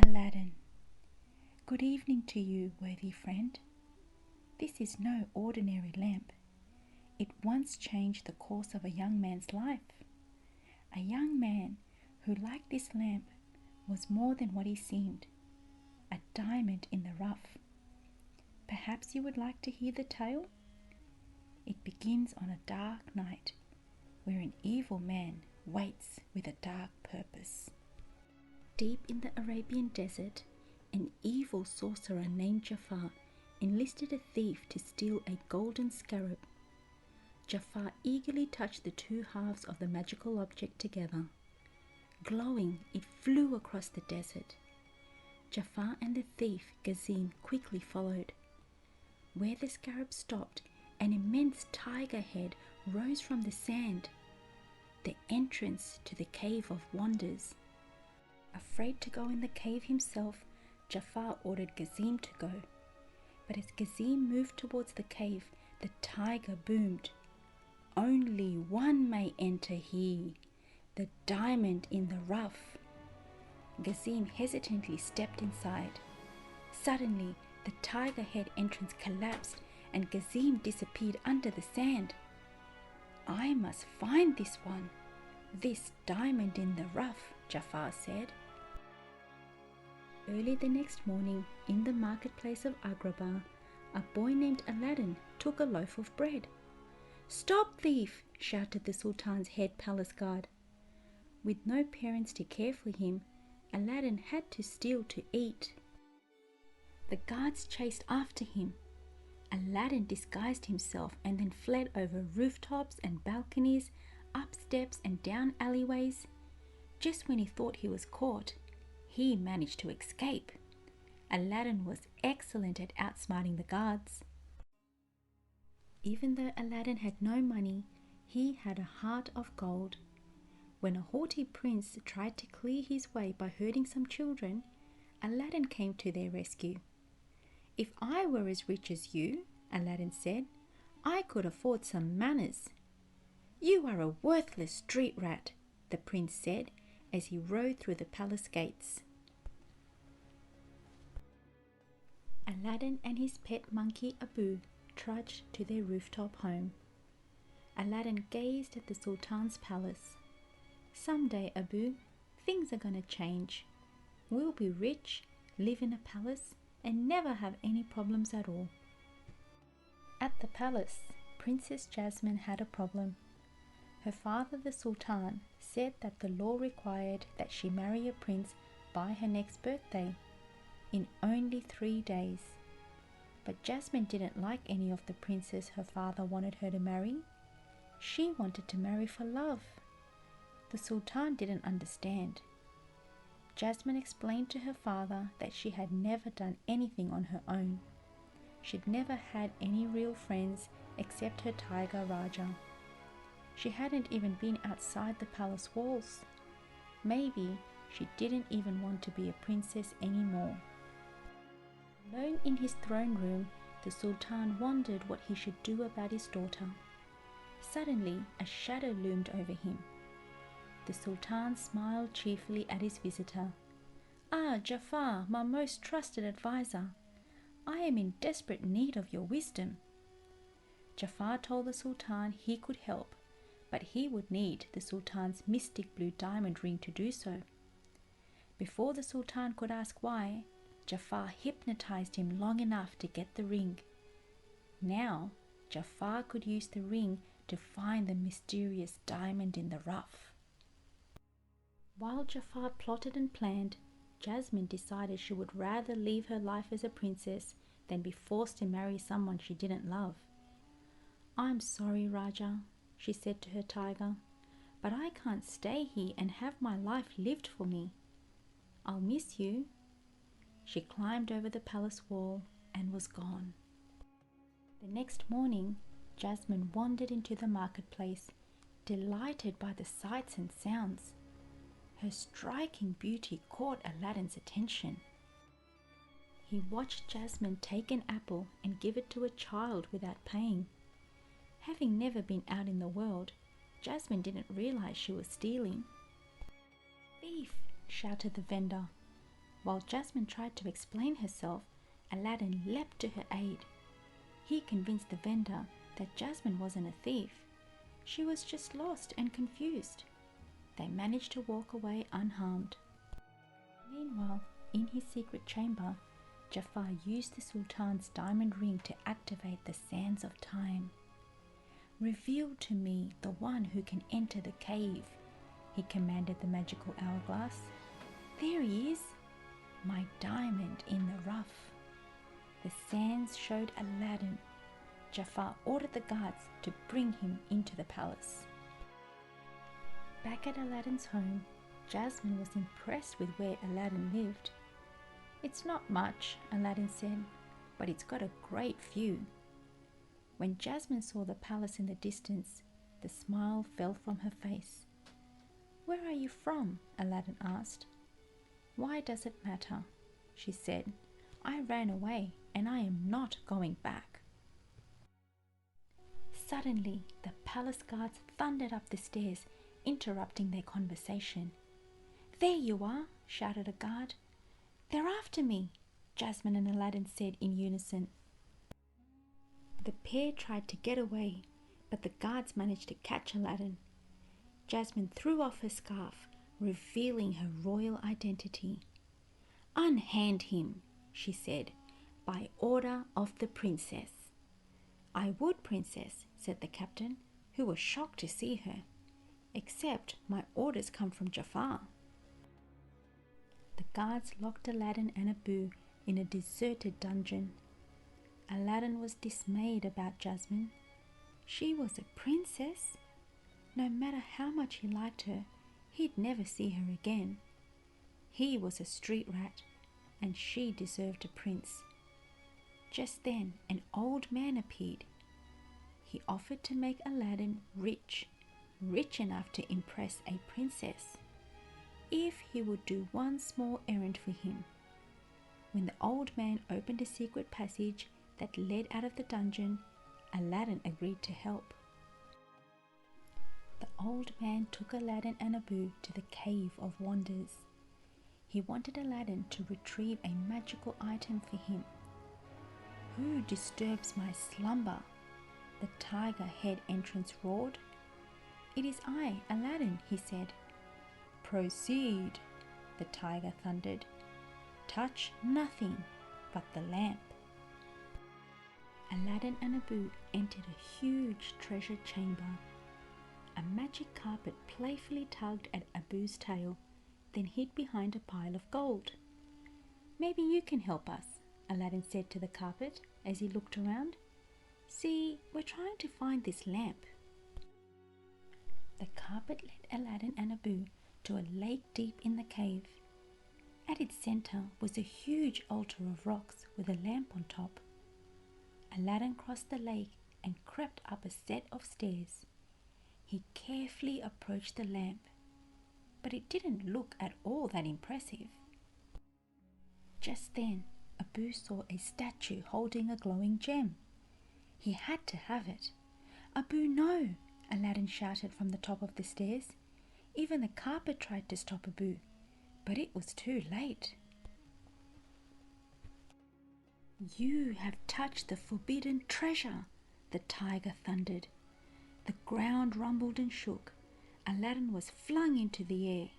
Aladdin. Good evening to you, worthy friend. This is no ordinary lamp. It once changed the course of a young man's life. A young man who, like this lamp, was more than what he seemed, a diamond in the rough. Perhaps you would like to hear the tale? It begins on a dark night where an evil man waits with a dark purpose. Deep in the Arabian desert, an evil sorcerer named Jafar enlisted a thief to steal a golden scarab. Jafar eagerly touched the two halves of the magical object together. Glowing, it flew across the desert. Jafar and the thief, Gazim, quickly followed. Where the scarab stopped, an immense tiger head rose from the sand, the entrance to the Cave of Wonders. Afraid to go in the cave himself, Jafar ordered Gazim to go. But as Gazim moved towards the cave, the tiger boomed. "Only one may enter here, the diamond in the rough." Gazim hesitantly stepped inside. Suddenly, the tiger head entrance collapsed and Gazim disappeared under the sand. "I must find this one, this diamond in the rough," Jafar said. Early the next morning, in the marketplace of Agrabah, a boy named Aladdin took a loaf of bread. "Stop, thief!" shouted the Sultan's head palace guard. With no parents to care for him, Aladdin had to steal to eat. The guards chased after him. Aladdin disguised himself and then fled over rooftops and balconies, up steps and down alleyways. Just when he thought he was caught, he managed to escape. Aladdin was excellent at outsmarting the guards. Even though Aladdin had no money, he had a heart of gold. When a haughty prince tried to clear his way by hurting some children, Aladdin came to their rescue. "If I were as rich as you," Aladdin said, "I could afford some manners." "You are a worthless street rat," the prince said as he rode through the palace gates. Aladdin and his pet monkey Abu trudged to their rooftop home. Aladdin gazed at the Sultan's palace. "Someday, Abu, things are going to change. We'll be rich, live in a palace, and never have any problems at all." At the palace, Princess Jasmine had a problem. Her father, the Sultan, said that the law required that she marry a prince by her next birthday, in only 3 days. But Jasmine didn't like any of the princes her father wanted her to marry. She wanted to marry for love. The Sultan didn't understand. Jasmine explained to her father that she had never done anything on her own. She'd never had any real friends except her tiger Raja. She hadn't even been outside the palace walls. Maybe she didn't even want to be a princess anymore. Alone in his throne room, the Sultan wondered what he should do about his daughter. Suddenly, a shadow loomed over him. The Sultan smiled cheerfully at his visitor. "Ah, Jafar, my most trusted advisor. I am in desperate need of your wisdom." Jafar told the Sultan he could help, but he would need the Sultan's mystic blue diamond ring to do so. Before the Sultan could ask why, Jafar hypnotized him long enough to get the ring. Now, Jafar could use the ring to find the mysterious diamond in the rough. While Jafar plotted and planned, Jasmine decided she would rather live her life as a princess than be forced to marry someone she didn't love. "I'm sorry, Raja," she said to her tiger, "but I can't stay here and have my life lived for me. I'll miss you." She climbed over the palace wall and was gone. The next morning, Jasmine wandered into the marketplace, delighted by the sights and sounds. Her striking beauty caught Aladdin's attention. He watched Jasmine take an apple and give it to a child without paying. Having never been out in the world, Jasmine didn't realize she was stealing. "Thief!" shouted the vendor. While Jasmine tried to explain herself, Aladdin leapt to her aid. He convinced the vendor that Jasmine wasn't a thief. She was just lost and confused. They managed to walk away unharmed. Meanwhile, in his secret chamber, Jafar used the Sultan's diamond ring to activate the sands of time. "Reveal to me the one who can enter the cave," he commanded the magical hourglass. "There he is, my diamond in the rough." The sands showed Aladdin. Jafar ordered the guards to bring him into the palace. Back at Aladdin's home, Jasmine was impressed with where Aladdin lived. "It's not much," Aladdin said, "but it's got a great view." When Jasmine saw the palace in the distance, the smile fell from her face. "Where are you from?" Aladdin asked. "Why does it matter?" she said. "I ran away and I am not going back." Suddenly, the palace guards thundered up the stairs, interrupting their conversation. "There you are!" shouted a guard. "They're after me," Jasmine and Aladdin said in unison. The pair tried to get away, but the guards managed to catch Aladdin. Jasmine threw off her scarf, revealing her royal identity. "Unhand him," she said, "by order of the princess." "I would, princess," said the captain, who was shocked to see her. "Except my orders come from Jafar." The guards locked Aladdin and Abu in a deserted dungeon. Aladdin was dismayed about Jasmine. She was a princess. No matter how much he liked her, he'd never see her again. He was a street rat, and she deserved a prince. Just then, an old man appeared. He offered to make Aladdin rich enough to impress a princess, if he would do one small errand for him. When the old man opened a secret passage that led out of the dungeon, Aladdin agreed to help. The old man took Aladdin and Abu to the Cave of Wonders. He wanted Aladdin to retrieve a magical item for him. "Who disturbs my slumber?" the tiger head entrance roared. "It is I, Aladdin," he said. "Proceed," the tiger thundered. "Touch nothing but the lamp." Aladdin and Abu entered a huge treasure chamber. A magic carpet playfully tugged at Abu's tail, then hid behind a pile of gold. "Maybe you can help us," Aladdin said to the carpet as he looked around. "See, we're trying to find this lamp." The carpet led Aladdin and Abu to a lake deep in the cave. At its center was a huge altar of rocks with a lamp on top. Aladdin crossed the lake and crept up a set of stairs. He carefully approached the lamp, but it didn't look at all that impressive. Just then, Abu saw a statue holding a glowing gem. He had to have it. "Abu, no!" Aladdin shouted from the top of the stairs. Even the carpet tried to stop Abu, but it was too late. "You have touched the forbidden treasure," the tiger thundered. The ground rumbled and shook. Aladdin was flung into the air.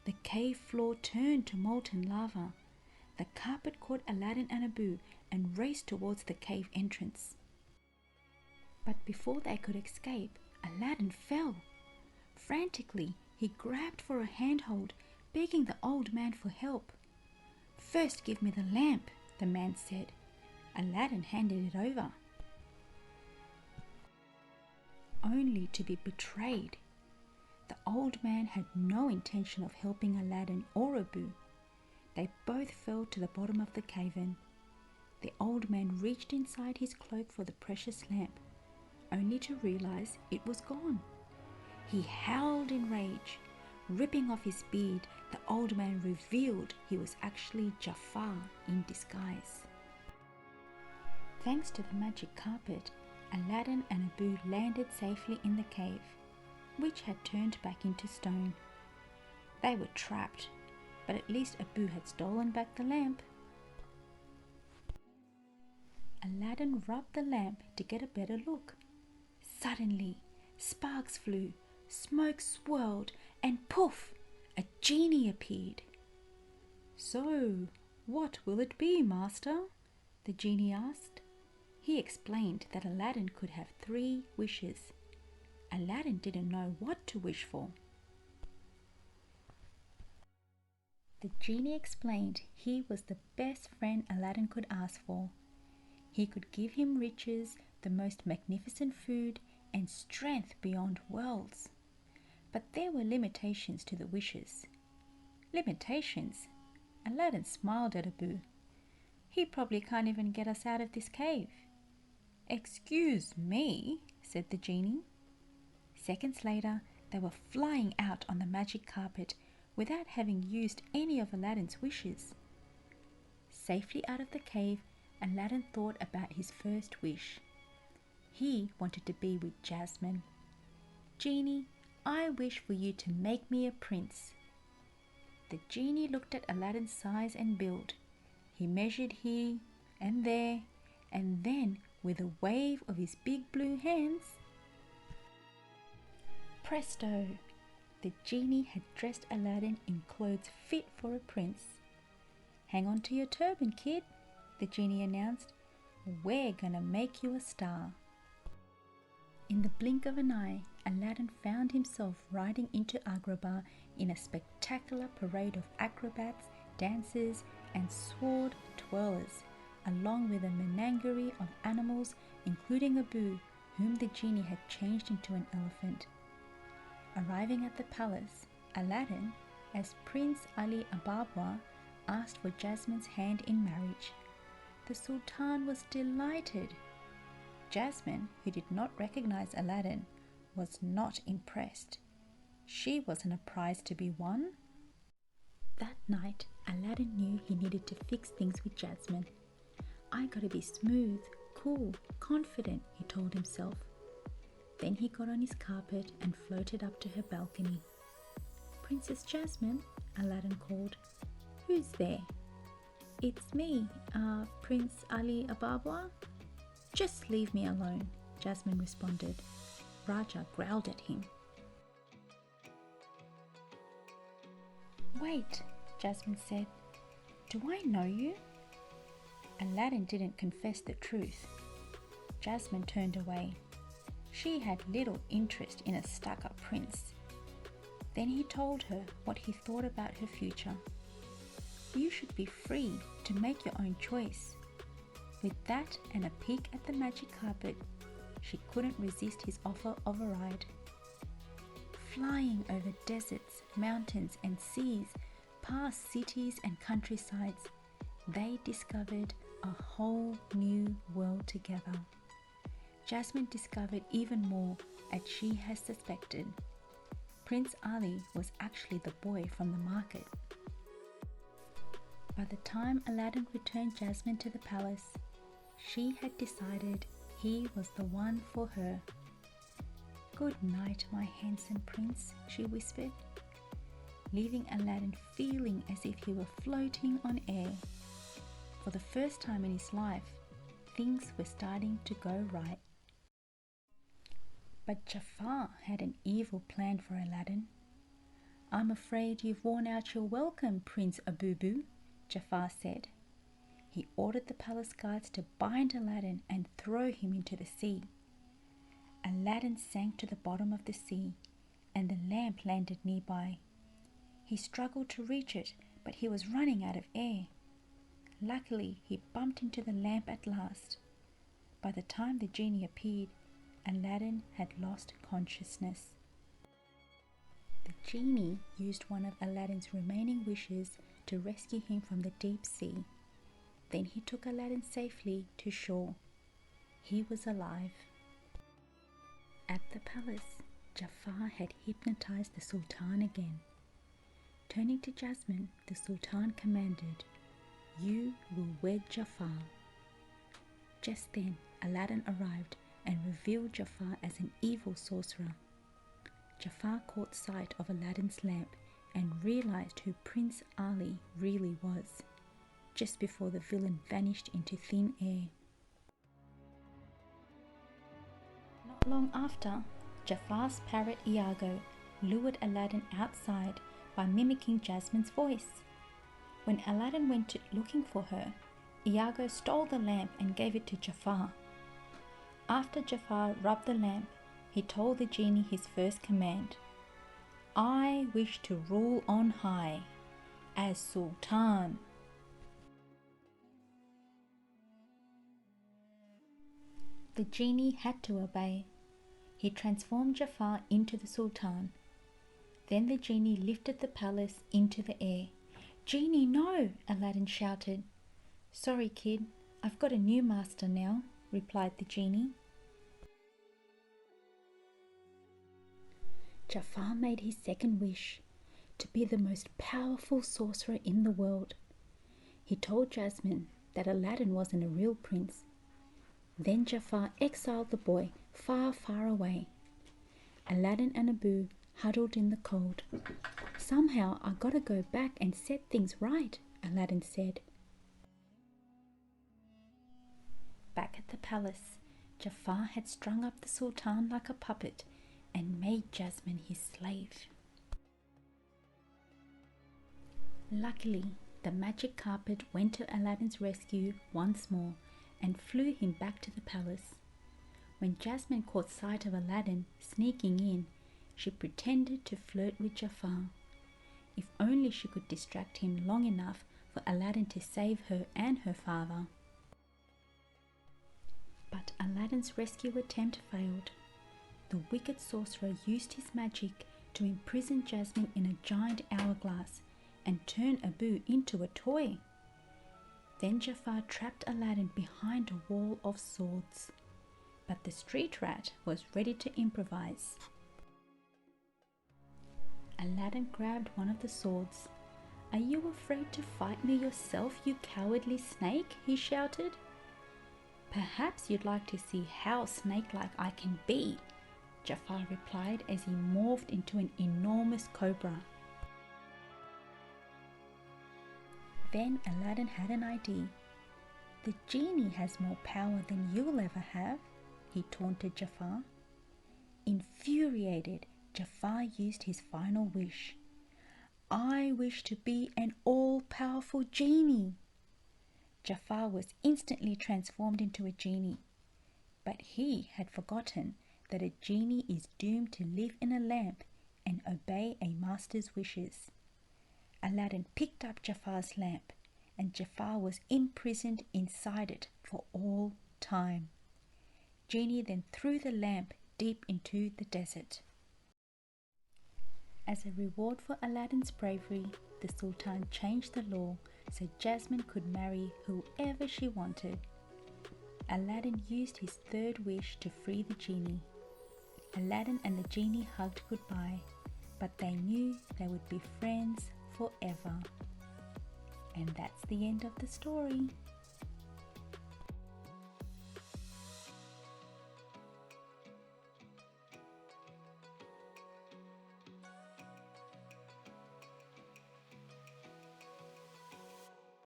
The cave floor turned to molten lava. The carpet caught Aladdin and Abu and raced towards the cave entrance. But before they could escape, Aladdin fell. Frantically, he grabbed for a handhold, begging the old man for help. "First give me the lamp," the man said. Aladdin handed it over, only to be betrayed. The old man had no intention of helping Aladdin or Abu. They both fell to the bottom of the cavern. The old man reached inside his cloak for the precious lamp, only to realize it was gone. He howled in rage. Ripping off his beard, the old man revealed he was actually Jafar in disguise. Thanks to the magic carpet, Aladdin and Abu landed safely in the cave, which had turned back into stone. They were trapped, but at least Abu had stolen back the lamp. Aladdin rubbed the lamp to get a better look. Suddenly, sparks flew, smoke swirled, and poof! A genie appeared. "So, what will it be, master?" the genie asked. He explained that Aladdin could have 3 wishes. Aladdin didn't know what to wish for. The genie explained he was the best friend Aladdin could ask for. He could give him riches, the most magnificent food, and strength beyond worlds. But there were limitations to the wishes. Limitations? Aladdin smiled at Abu. "He probably can't even get us out of this cave." "Excuse me," said the genie. Seconds later, they were flying out on the magic carpet without having used any of Aladdin's wishes. Safely out of the cave, Aladdin thought about his first wish. He wanted to be with Jasmine. "Genie, I wish for you to make me a prince." The genie looked at Aladdin's size and build. He measured here and there, and then, with a wave of his big blue hands, presto! The genie had dressed Aladdin in clothes fit for a prince. "Hang on to your turban, kid," the genie announced. "We're gonna make you a star." In the blink of an eye, Aladdin found himself riding into Agrabah in a spectacular parade of acrobats, dancers, and sword twirlers, along with a menagerie of animals, including Abu, whom the genie had changed into an elephant. Arriving at the palace, Aladdin, as Prince Ali Ababwa, asked for Jasmine's hand in marriage. The Sultan was delighted. Jasmine, who did not recognize Aladdin, was not impressed. She wasn't a prize to be won. That night, Aladdin knew he needed to fix things with Jasmine. "I gotta be smooth, cool, confident," he told himself. Then he got on his carpet and floated up to her balcony. "Princess Jasmine," Aladdin called. "Who's there?" "It's me, Prince Ali Ababwa." "Just leave me alone," Jasmine responded. Raja growled at him. "Wait," Jasmine said. "Do I know you?" Aladdin didn't confess the truth. Jasmine turned away. She had little interest in a stuck-up prince. Then he told her what he thought about her future. "You should be free to make your own choice." With that and a peek at the magic carpet, she couldn't resist his offer of a ride. Flying over deserts, mountains, and seas, past cities and countrysides, they discovered a whole new world together. Jasmine discovered even more, as she had suspected. Prince Ali was actually the boy from the market. By the time Aladdin returned Jasmine to the palace, she had decided he was the one for her. "Good night, my handsome prince," she whispered, leaving Aladdin feeling as if he were floating on air. For the first time in his life, things were starting to go right. But Jafar had an evil plan for Aladdin. "I'm afraid you've worn out your welcome, Prince Abubu," Jafar said. He ordered the palace guards to bind Aladdin and throw him into the sea. Aladdin sank to the bottom of the sea, and the lamp landed nearby. He struggled to reach it, but he was running out of air. Luckily, he bumped into the lamp at last. By the time the genie appeared, Aladdin had lost consciousness. The genie used one of Aladdin's remaining wishes to rescue him from the deep sea. Then he took Aladdin safely to shore. He was alive. At the palace, Jafar had hypnotized the Sultan again. Turning to Jasmine, the Sultan commanded, "You will wed Jafar." Just then, Aladdin arrived and revealed Jafar as an evil sorcerer. Jafar caught sight of Aladdin's lamp and realized who Prince Ali really was, just before the villain vanished into thin air. Not long after, Jafar's parrot Iago lured Aladdin outside by mimicking Jasmine's voice. When Aladdin went looking for her, Iago stole the lamp and gave it to Jafar. After Jafar rubbed the lamp, he told the genie his first command: "I wish to rule on high, as Sultan." The genie had to obey. He transformed Jafar into the Sultan. Then the genie lifted the palace into the air. "Genie, no!" Aladdin shouted. "Sorry, kid, I've got a new master now," replied the genie. Jafar made his second wish, to be the most powerful sorcerer in the world. He told Jasmine that Aladdin wasn't a real prince. Then Jafar exiled the boy far, far away. Aladdin and Abu huddled in the cold. "Somehow I gotta go back and set things right," Aladdin said. Back at the palace, Jafar had strung up the Sultan like a puppet and made Jasmine his slave. Luckily, the magic carpet went to Aladdin's rescue once more and flew him back to the palace. When Jasmine caught sight of Aladdin sneaking in, she pretended to flirt with Jafar. If only she could distract him long enough for Aladdin to save her and her father. But Aladdin's rescue attempt failed. The wicked sorcerer used his magic to imprison Jasmine in a giant hourglass and turn Abu into a toy. Then Jafar trapped Aladdin behind a wall of swords. But the street rat was ready to improvise. Aladdin grabbed one of the swords. "Are you afraid to fight me yourself, you cowardly snake?" he shouted. "Perhaps you'd like to see how snake-like I can be," Jafar replied as he morphed into an enormous cobra. Then Aladdin had an idea. "The genie has more power than you'll ever have," he taunted Jafar. Infuriated, Jafar used his final wish. "I wish to be an all-powerful genie." Jafar was instantly transformed into a genie, but he had forgotten that a genie is doomed to live in a lamp and obey a master's wishes. Aladdin picked up Jafar's lamp, and Jafar was imprisoned inside it for all time. Genie then threw the lamp deep into the desert. As a reward for Aladdin's bravery, the Sultan changed the law so Jasmine could marry whoever she wanted. Aladdin used his third wish to free the genie. Aladdin and the genie hugged goodbye, but they knew they would be friends forever. And that's the end of the story.